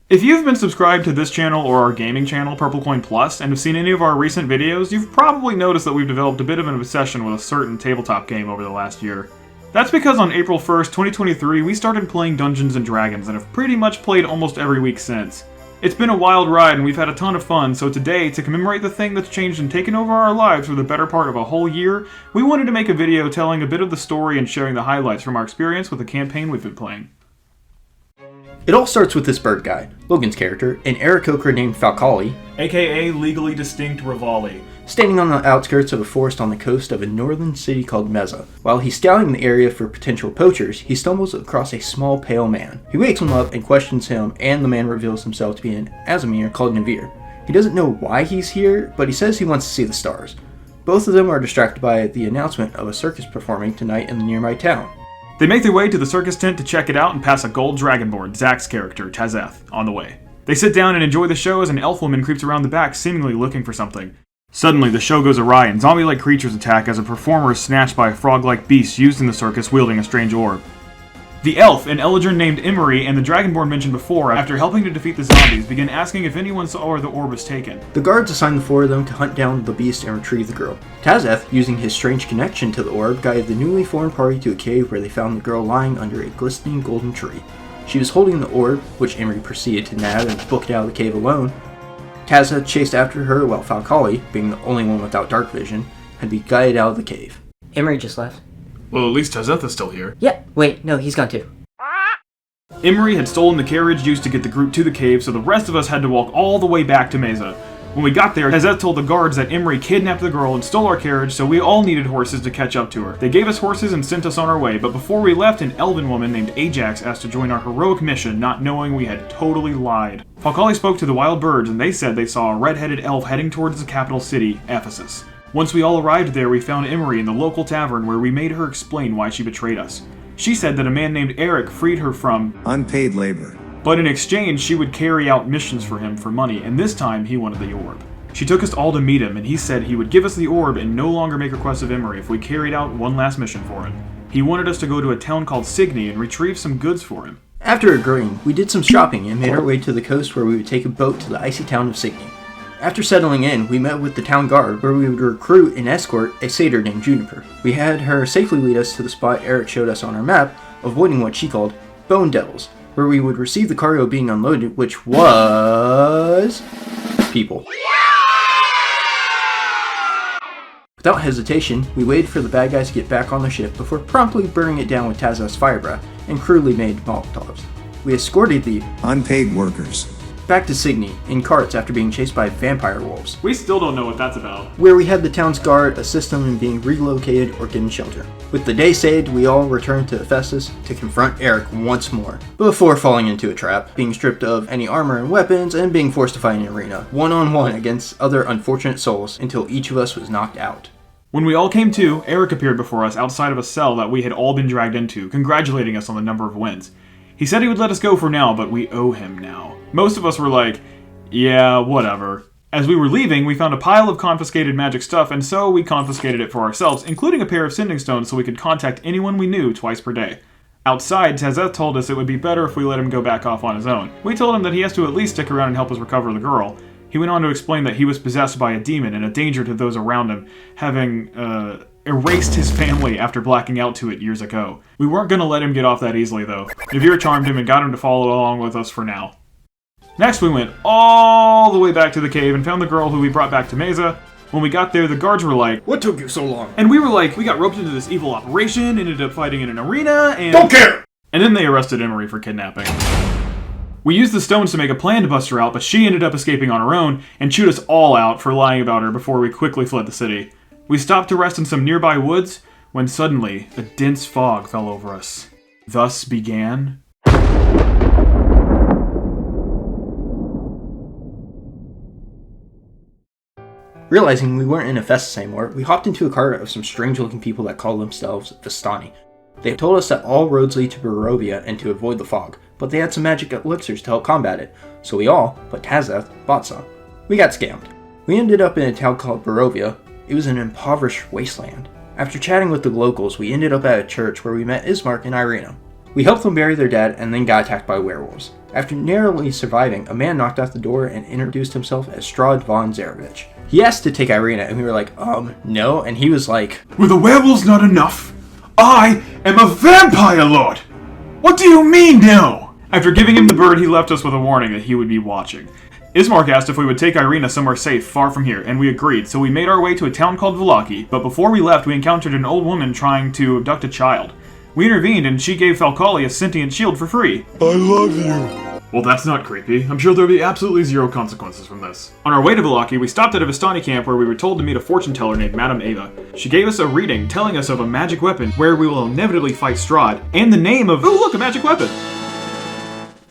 If you've been subscribed to this channel or our gaming channel, Purple Coin Plus, and have seen any of our recent videos, you've probably noticed that we've developed a bit of an obsession with a certain tabletop game over the last year. That's because on April 1st, 2023, we started playing Dungeons & Dragons and have pretty much played almost every week since. It's been a wild ride and we've had a ton of fun, so today, to commemorate the thing that's changed and taken over our lives for the better part of a whole year, we wanted to make a video telling a bit of the story and sharing the highlights from our experience with the campaign we've been playing. It all starts with this bird guy, Logan's character, an Aarakocra named Valaki, aka Legally Distinct Rivali, standing on the outskirts of a forest on the coast of a northern city called Meza. While he's scouting the area for potential poachers, he stumbles across a small pale man. He wakes him up and questions him, and the man reveals himself to be an Azamir called Navir. He doesn't know why he's here, but he says he wants to see the stars. Both of them are distracted by the announcement of a circus performing tonight in the nearby town. They make their way to the circus tent to check it out and pass a gold dragonborn, Zach's character, Tazeth, on the way. They sit down and enjoy the show as an elf woman creeps around the back, seemingly looking for something. Suddenly, the show goes awry and zombie-like creatures attack as a performer is snatched by a frog-like beast used in the circus wielding a strange orb. The elf, an Eladrin named Emery, and the dragonborn mentioned before, after helping to defeat the zombies, begin asking if anyone saw where the orb was taken. The guards assign the four of them to hunt down the beast and retrieve the girl. Tazeth, using his strange connection to the orb, guided the newly formed party to a cave where they found the girl lying under a glistening golden tree. She was holding the orb, which Emery proceeded to nab and booked out of the cave alone. Tazeth chased after her while Valaki, being the only one without dark vision, had been guided out of the cave. Emery just left. Well, at least Tazeth is still here. Yeah, wait, no, he's gone too. Emery had stolen the carriage used to get the group to the cave, so the rest of us had to walk all the way back to Meza. When we got there, Tazeth told the guards that Emery kidnapped the girl and stole our carriage, so we all needed horses to catch up to her. They gave us horses and sent us on our way, but before we left, an elven woman named Ajax asked to join our heroic mission, not knowing we had totally lied. Valaki spoke to the wild birds, and they said they saw a red-headed elf heading towards the capital city, Ephesus. Once we all arrived there, we found Emery in the local tavern where we made her explain why she betrayed us. She said that a man named Eric freed her from unpaid labor, but in exchange she would carry out missions for him for money, and this time he wanted the orb. She took us all to meet him, and he said he would give us the orb and no longer make requests of Emery if we carried out one last mission for him. He wanted us to go to a town called Signy and retrieve some goods for him. After agreeing, we did some shopping and made our way to the coast where we would take a boat to the icy town of Signy. After settling in, we met with the town guard, where we would recruit and escort a satyr named Juniper. We had her safely lead us to the spot Eric showed us on our map, avoiding what she called Bone Devils, where we would receive the cargo being unloaded, which was people. Without hesitation, we waited for the bad guys to get back on the ship before promptly burning it down with Tazeth's fire breath and crudely made Molotovs. We escorted the unpaid workers back to Signy in carts after being chased by vampire wolves. We still don't know what that's about. Where we had the town's guard assist them in being relocated or given shelter. With the day saved, we all returned to Ephesus to confront Eric once more, before falling into a trap, being stripped of any armor and weapons, and being forced to fight in an arena, one-on-one against other unfortunate souls until each of us was knocked out. When we all came to, Eric appeared before us outside of a cell that we had all been dragged into, congratulating us on the number of wins. He said he would let us go for now, but we owe him now. Most of us were like, yeah, whatever. As we were leaving, we found a pile of confiscated magic stuff, and so we confiscated it for ourselves, including a pair of sending stones so we could contact anyone we knew twice per day. Outside, Tazeth told us it would be better if we let him go back off on his own. We told him that he has to at least stick around and help us recover the girl. He went on to explain that he was possessed by a demon and a danger to those around him, having, erased his family after blacking out to it years ago. We weren't going to let him get off that easily, though. Navir charmed him and got him to follow along with us for now. Next, we went all the way back to the cave and found the girl who we brought back to Meza. When we got there, the guards were like, "What took you so long?" And we were like, "We got roped into this evil operation, ended up fighting in an arena, and..." don't care! And then they arrested Emery for kidnapping. We used the stones to make a plan to bust her out, but she ended up escaping on her own and chewed us all out for lying about her before we quickly fled the city. We stopped to rest in some nearby woods when suddenly a dense fog fell over us. Thus began... Realizing we weren't in Ephesus anymore, we hopped into a cart of some strange-looking people that call themselves Vistani. They told us that all roads lead to Barovia and to avoid the fog, but they had some magic elixirs to help combat it, so we all, but Tazeth, bought some. We got scammed. We ended up in a town called Barovia. It was an impoverished wasteland. After chatting with the locals, we ended up at a church where we met Ismark and Irina. We helped them bury their dead and then got attacked by werewolves. After narrowly surviving, a man knocked out the door and introduced himself as Strahd von Zarevich. He asked to take Irina, and we were like, no, and he was like, "Were the werewolves not enough? I am a vampire lord! What do you mean, no?" After giving him the bird, he left us with a warning that he would be watching. Ismark asked if we would take Irina somewhere safe, far from here, and we agreed, so we made our way to a town called Valaki, but before we left, we encountered an old woman trying to abduct a child. We intervened, and she gave Falcali a sentient shield for free. I love you. Well, that's not creepy. I'm sure there'll be absolutely zero consequences from this. On our way to Valaki, we stopped at a Vistani camp where we were told to meet a fortune teller named Madame Ava. She gave us a reading telling us of a magic weapon where we will inevitably fight Strahd, and the name of, oh look, a magic weapon!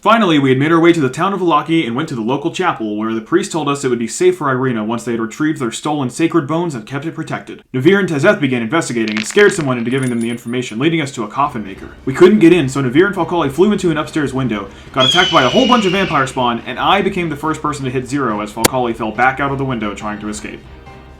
Finally, we had made our way to the town of Valaki and went to the local chapel, where the priest told us it would be safe for Irina once they had retrieved their stolen sacred bones and kept it protected. Navir and Tazeth began investigating and scared someone into giving them the information, leading us to a coffin maker. We couldn't get in, so Navir and Falcali flew into an upstairs window, got attacked by a whole bunch of vampire spawn, and I became the first person to hit zero as Falcali fell back out of the window trying to escape.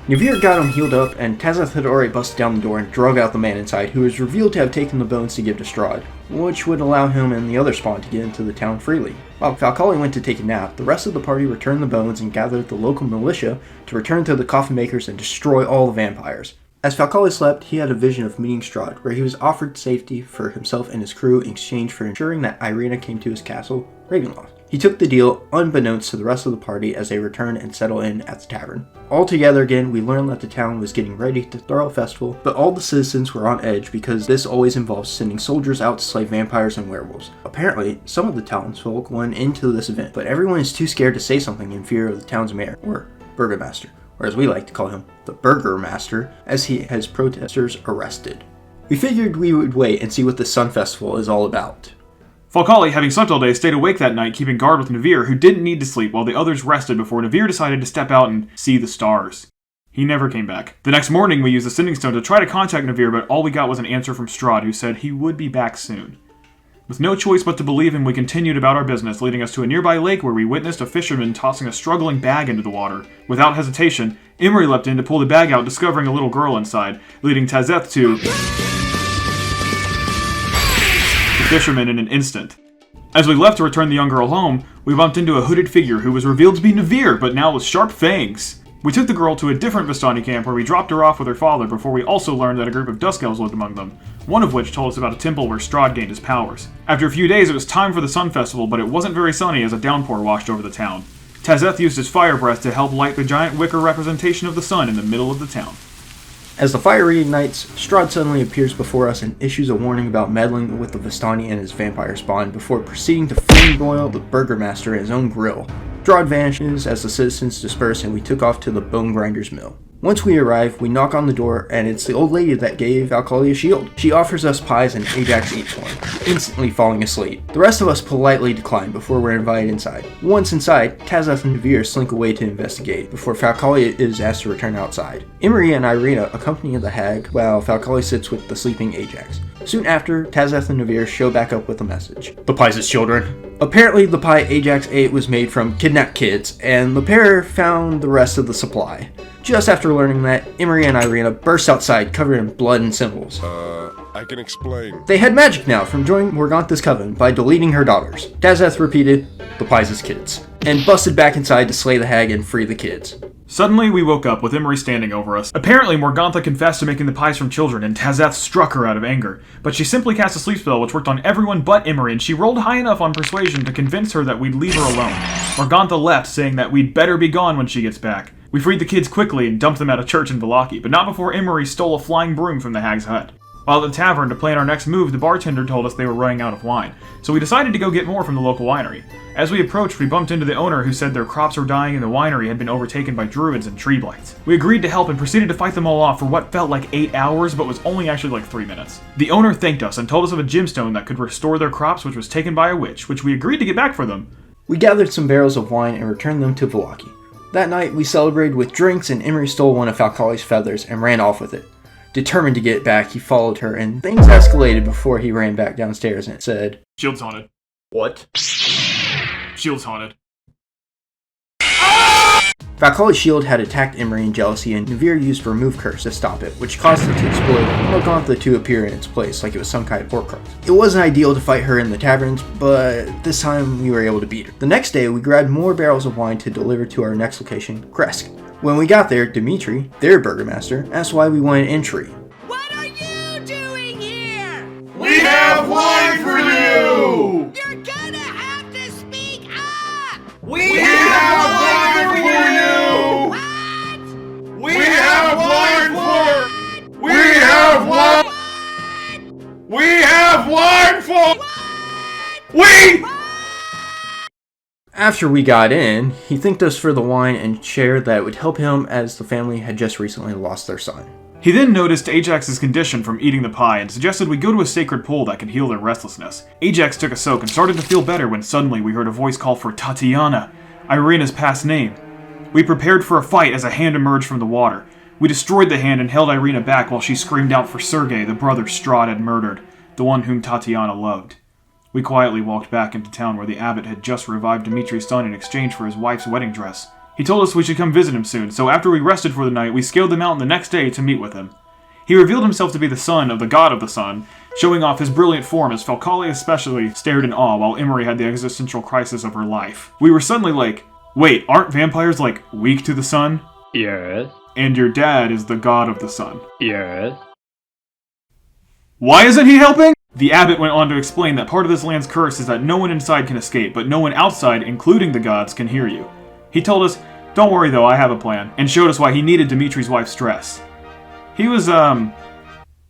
Navir got him healed up, and Tazeth had already busted down the door and drug out the man inside, who was revealed to have taken the bones to give to Strahd, which would allow him and the other spawn to get into the town freely. While Falcali went to take a nap, the rest of the party returned the bones and gathered the local militia to return to the coffin makers and destroy all the vampires. As Falcali slept, he had a vision of meeting Strahd, where he was offered safety for himself and his crew in exchange for ensuring that Irina came to his castle, Ravenloft. He took the deal, unbeknownst to the rest of the party, as they returned and settled in at the tavern. All together again, we learned that the town was getting ready to throw a festival, but all the citizens were on edge because this always involves sending soldiers out to slay vampires and werewolves. Apparently, some of the townsfolk went into this event, but everyone is too scared to say something in fear of the town's mayor, or burgomaster, or as we like to call him, the burgomaster, as he has protesters arrested. We figured we would wait and see what the Sun Festival is all about. Falcali, having slept all day, stayed awake that night, keeping guard with Navir, who didn't need to sleep while the others rested before Navir decided to step out and see the stars. He never came back. The next morning, we used the Sending Stone to try to contact Navir, but all we got was an answer from Strahd, who said he would be back soon. With no choice but to believe him, we continued about our business, leading us to a nearby lake where we witnessed a fisherman tossing a struggling bag into the water. Without hesitation, Imri leapt in to pull the bag out, discovering a little girl inside, leading Tazeth to the fisherman in an instant. As we left to return the young girl home, we bumped into a hooded figure who was revealed to be Navir, but now with sharp fangs. We took the girl to a different Vistani camp where we dropped her off with her father before we also learned that a group of Dusk Elves lived among them, one of which told us about a temple where Strahd gained his powers. After a few days, it was time for the Sun Festival, but it wasn't very sunny as a downpour washed over the town. Tazeth used his fire breath to help light the giant wicker representation of the sun in the middle of the town. As the fire reignites, Strahd suddenly appears before us and issues a warning about meddling with the Vistani and his vampire spawn before proceeding to flame broil the burgomaster in his own grill. Strahd vanishes as the citizens disperse and we took off to the Bone Grinder's mill. Once we arrive, we knock on the door and it's the old lady that gave Valcali a shield. She offers us pies and Ajax eats one, instantly falling asleep. The rest of us politely decline before we're invited inside. Once inside, Tazeth and Navir slink away to investigate before Falcali is asked to return outside. Imri and Irina accompany the hag while Falcali sits with the sleeping Ajax. Soon after, Tazeth and Navir show back up with a message. The pies' children. Apparently, the pie Ajax ate was made from kidnapped kids, and the pair found the rest of the supply. Just after learning that, Imri and Irina burst outside covered in blood and symbols. I can explain. They had magic now from joining Morgantha's coven by deleting her daughters. Tazeth repeated, the pies' kids, and busted back inside to slay the hag and free the kids. Suddenly, we woke up with Imri standing over us. Apparently, Morgantha confessed to making the pies from children, and Tazeth struck her out of anger. But she simply cast a sleep spell which worked on everyone but Imri, and she rolled high enough on persuasion to convince her that we'd leave her alone. Morgantha left, saying that we'd better be gone when she gets back. We freed the kids quickly and dumped them at a church in Valaki, but not before Imri stole a flying broom from the hag's hut. While at the tavern to plan our next move, the bartender told us they were running out of wine, so we decided to go get more from the local winery. As we approached, we bumped into the owner who said their crops were dying and the winery had been overtaken by druids and tree blights. We agreed to help and proceeded to fight them all off for what felt like 8 hours, but was only actually like 3 minutes. The owner thanked us and told us of a gemstone that could restore their crops, which was taken by a witch, which we agreed to get back for them. We gathered some barrels of wine and returned them to Valaki. That night, we celebrated with drinks and Imri stole one of Falcali's feathers and ran off with it. Determined to get back, he followed her, and things escalated before he ran back downstairs and said, Shield's haunted. What? Shield's haunted. Valkali's shield had attacked Emery in jealousy, and Navir used Remove Curse to stop it, which caused it to explode and Morgantha the two appear in its place like it was some kind of Horcrux. It wasn't ideal to fight her in the taverns, but this time we were able to beat her. The next day, we grabbed more barrels of wine to deliver to our next location, Kresk. When we got there, Dimitri, their burgomaster, asked why we wanted entry. What are you doing here? We have wine for you! You're gonna have to speak up! We have wine for you! What? We have wine for... We have wine... We have wine for... We... After we got in, he thanked us for the wine and shared that it would help him as the family had just recently lost their son. He then noticed Ajax's condition from eating the pie and suggested we go to a sacred pool that could heal their restlessness. Ajax took a soak and started to feel better when suddenly we heard a voice call for Tatiana, Irina's past name. We prepared for a fight as a hand emerged from the water. We destroyed the hand and held Irina back while she screamed out for Sergei, the brother Strahd had murdered, the one whom Tatiana loved. We quietly walked back into town where the abbot had just revived Dimitri's son in exchange for his wife's wedding dress. He told us we should come visit him soon, so after we rested for the night, we scaled the mountain the next day to meet with him. He revealed himself to be the son of the god of the sun, showing off his brilliant form as Valaki especially stared in awe while Emery had the existential crisis of her life. We were suddenly like, wait, aren't vampires like weak to the sun? Yes. And your dad is the god of the sun. Yes. Why isn't he helping? The abbot went on to explain that part of this land's curse is that no one inside can escape, but no one outside, including the gods, can hear you. He told us, don't worry though, I have a plan, and showed us why he needed Dimitri's wife's dress. He was,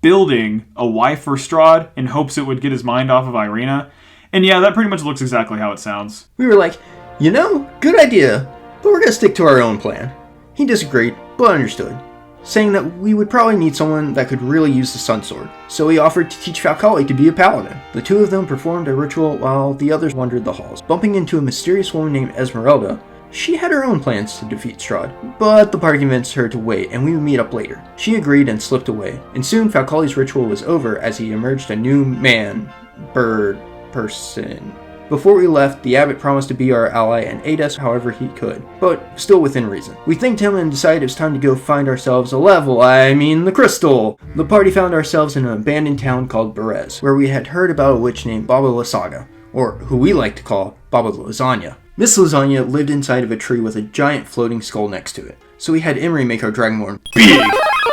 building a wife for Strahd in hopes it would get his mind off of Irina, and yeah, that pretty much looks exactly how it sounds. We were like, good idea, but we're gonna stick to our own plan. He disagreed, but understood, saying that we would probably need someone that could really use the sunsword, so he offered to teach Valaki to be a paladin. The two of them performed a ritual while the others wandered the halls, bumping into a mysterious woman named Esmeralda. She had her own plans to defeat Strahd, but the party convinced her to wait and we would meet up later. She agreed and slipped away, and soon Valkali's ritual was over as he emerged a new man, person. Before we left, the abbot promised to be our ally and aid us however he could, but still within reason. We thanked him and decided it was time to go find ourselves the crystal! The party found ourselves in an abandoned town called Berez, where we had heard about a witch named Baba Lysaga, or who we like to call Baba Lasagna. Miss Lasagna lived inside of a tree with a giant floating skull next to it, so we had Emery make our Dragonborn big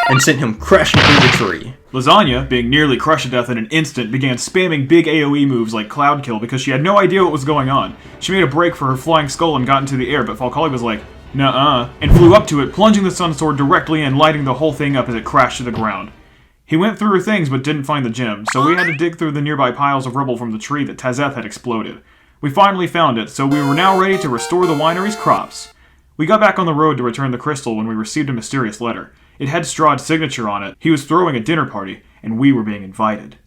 and sent him crashing through the tree. Lasagna, being nearly crushed to death in an instant, began spamming big AoE moves like Cloud Kill because she had no idea what was going on. She made a break for her flying skull and got into the air, but Valkali was like, nuh-uh, and flew up to it, plunging the sun sword directly in, lighting the whole thing up as it crashed to the ground. He went through her things but didn't find the gem, so we had to dig through the nearby piles of rubble from the tree that Tazeth had exploded. We finally found it, so we were now ready to restore the winery's crops. We got back on the road to return the crystal when we received a mysterious letter. It had Strahd's signature on it. He was throwing a dinner party, and we were being invited.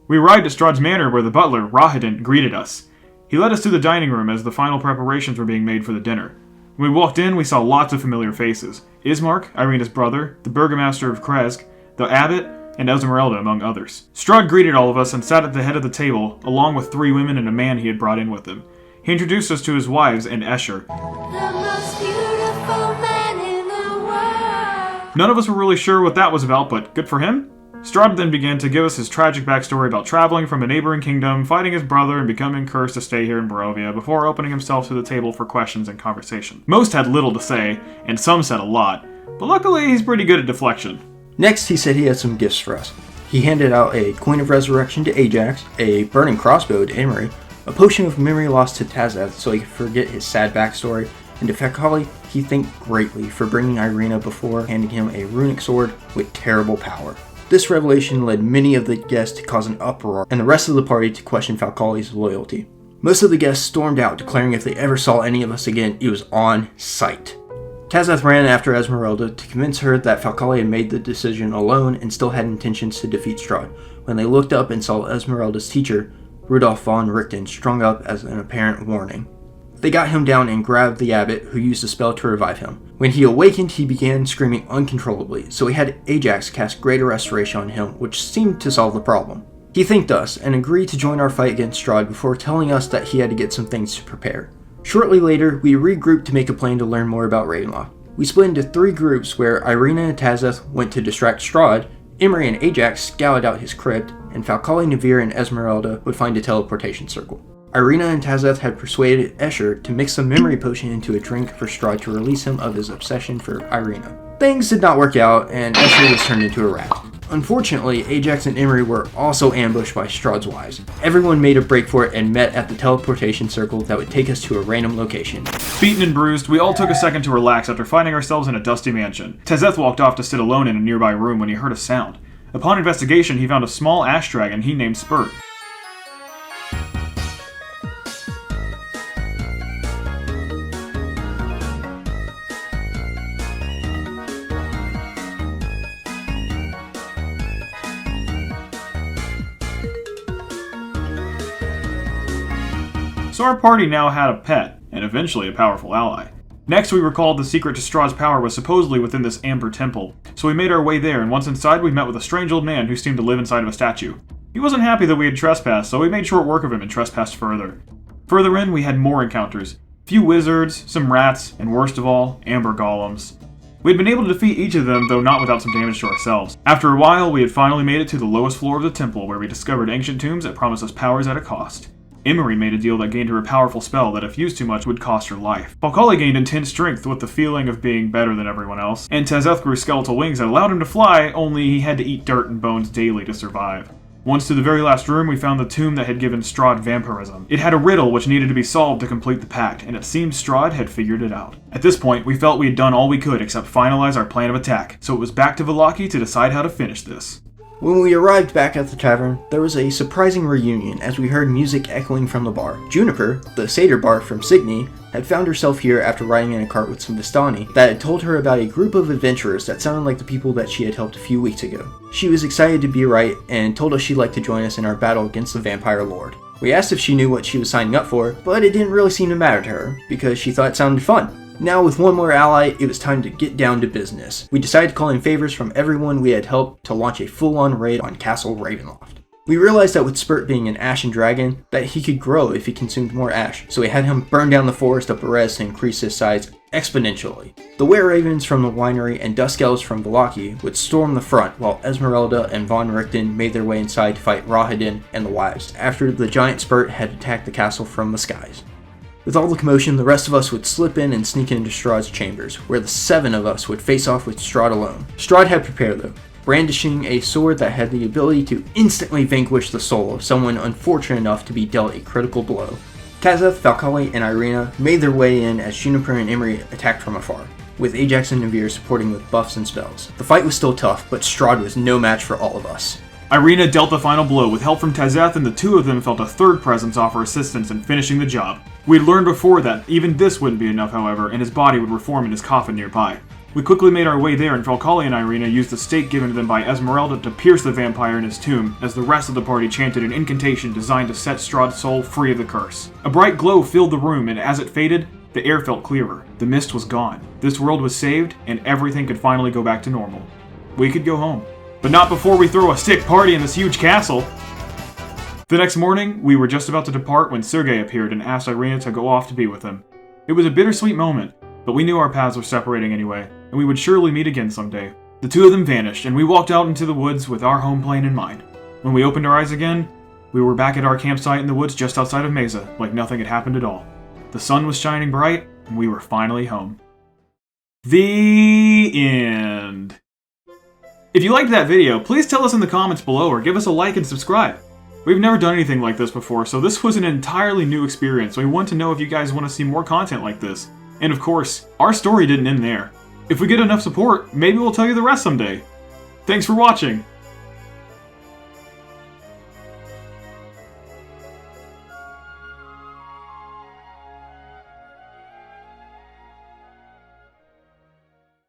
We arrived at Strahd's manor where the butler, Rahadin, greeted us. He led us to the dining room as the final preparations were being made for the dinner. When we walked in, we saw lots of familiar faces. Ismark, Irina's brother, the burgomaster of Kresk, the abbot, and Esmeralda, among others. Strahd greeted all of us and sat at the head of the table, along with 3 women and a man he had brought in with him. He introduced us to his wives and Escher. The most beautiful man in the world. None of us were really sure what that was about, but good for him. Strahd then began to give us his tragic backstory about traveling from a neighboring kingdom, fighting his brother, and becoming cursed to stay here in Barovia, before opening himself to the table for questions and conversation. Most had little to say, and some said a lot, but luckily he's pretty good at deflection. Next, he said he had some gifts for us. He handed out a Coin of Resurrection to Ajax, a burning crossbow to Emery, a potion of memory loss to Tazeth so he could forget his sad backstory, and to Valaki, he thanked greatly for bringing Irina before handing him a runic sword with terrible power. This revelation led many of the guests to cause an uproar, and the rest of the party to question Valkali's loyalty. Most of the guests stormed out, declaring if they ever saw any of us again, it was on sight. Tazeth ran after Esmeralda to convince her that Valaki had made the decision alone and still had intentions to defeat Strahd, when they looked up and saw Esmeralda's teacher, Rudolf von Richten, strung up as an apparent warning. They got him down and grabbed the abbot, who used a spell to revive him. When he awakened, he began screaming uncontrollably, so we had Ajax cast Greater Restoration on him, which seemed to solve the problem. He thanked us and agreed to join our fight against Strahd before telling us that he had to get some things to prepare. Shortly later, we regrouped to make a plan to learn more about Ravenloft. We split into 3 groups where Irina and Tazeth went to distract Strahd, Emery and Ajax scouted out his crypt, and Valaki, Navir, and Esmeralda would find a teleportation circle. Irina and Tazeth had persuaded Escher to mix some memory potion into a drink for Strahd to release him of his obsession for Irina. Things did not work out, and Escher was turned into a rat. Unfortunately, Ajax and Emery were also ambushed by Strahd's wives. Everyone made a break for it and met at the teleportation circle that would take us to a random location. Beaten and bruised, we all took a second to relax after finding ourselves in a dusty mansion. Tazeth walked off to sit alone in a nearby room when he heard a sound. Upon investigation, he found a small ash dragon he named Spurt. So our party now had a pet, and eventually a powerful ally. Next, we recalled the secret to Strahd's power was supposedly within this amber temple, so we made our way there, and once inside we met with a strange old man who seemed to live inside of a statue. He wasn't happy that we had trespassed, so we made short work of him and trespassed further. Further in, we had more encounters. Few wizards, some rats, and worst of all, amber golems. We had been able to defeat each of them, though not without some damage to ourselves. After a while, we had finally made it to the lowest floor of the temple, where we discovered ancient tombs that promised us powers at a cost. Emery made a deal that gained her a powerful spell that if used too much would cost her life. Valaki gained intense strength with the feeling of being better than everyone else, and Tazeth grew skeletal wings that allowed him to fly, only he had to eat dirt and bones daily to survive. Once to the very last room, we found the tomb that had given Strahd vampirism. It had a riddle which needed to be solved to complete the pact, and it seemed Strahd had figured it out. At this point, we felt we had done all we could except finalize our plan of attack, so it was back to Valaki to decide how to finish this. When we arrived back at the tavern, there was a surprising reunion as we heard music echoing from the bar. Juniper, the satyr bard from Signy, had found herself here after riding in a cart with some Vistani that had told her about a group of adventurers that sounded like the people that she had helped a few weeks ago. She was excited to be right and told us she'd like to join us in our battle against the vampire lord. We asked if she knew what she was signing up for, but it didn't really seem to matter to her because she thought it sounded fun. Now with one more ally, it was time to get down to business. We decided to call in favors from everyone we had helped to launch a full-on raid on Castle Ravenloft. We realized that with Spurt being an ashen dragon, that he could grow if he consumed more ash, so we had him burn down the forest of Perez to increase his size exponentially. The were-ravens from the winery and dusk elves from Valaki would storm the front, while Esmeralda and Von Richten made their way inside to fight Rahadin and the wives, after the giant Spurt had attacked the castle from the skies. With all the commotion, the rest of us would slip in and sneak into Strahd's chambers, where the 7 of us would face off with Strahd alone. Strahd had prepared though, brandishing a sword that had the ability to instantly vanquish the soul of someone unfortunate enough to be dealt a critical blow. Tazeth, Valaki, and Irina made their way in as Juniper and Emery attacked from afar, with Ajax and Navir supporting with buffs and spells. The fight was still tough, but Strahd was no match for all of us. Irina dealt the final blow with help from Tazeth, and the 2 of them felt a third presence offer assistance in finishing the job. We had learned before that even this wouldn't be enough, however, and his body would reform in his coffin nearby. We quickly made our way there, and Valaki and Irina used the stake given to them by Esmeralda to pierce the vampire in his tomb, as the rest of the party chanted an incantation designed to set Strahd's soul free of the curse. A bright glow filled the room, and as it faded, the air felt clearer. The mist was gone. This world was saved, and everything could finally go back to normal. We could go home. But not before we throw a sick party in this huge castle! The next morning, we were just about to depart when Sergei appeared and asked Irina to go off to be with him. It was a bittersweet moment, but we knew our paths were separating anyway, and we would surely meet again someday. The 2 of them vanished, and we walked out into the woods with our home plan in mind. When we opened our eyes again, we were back at our campsite in the woods just outside of Mesa, like nothing had happened at all. The sun was shining bright, and we were finally home. The end. If you liked that video, please tell us in the comments below or give us a like and subscribe. We've never done anything like this before, so this was an entirely new experience. We want to know if you guys want to see more content like this. And of course, our story didn't end there. If we get enough support, maybe we'll tell you the rest someday. Thanks for watching!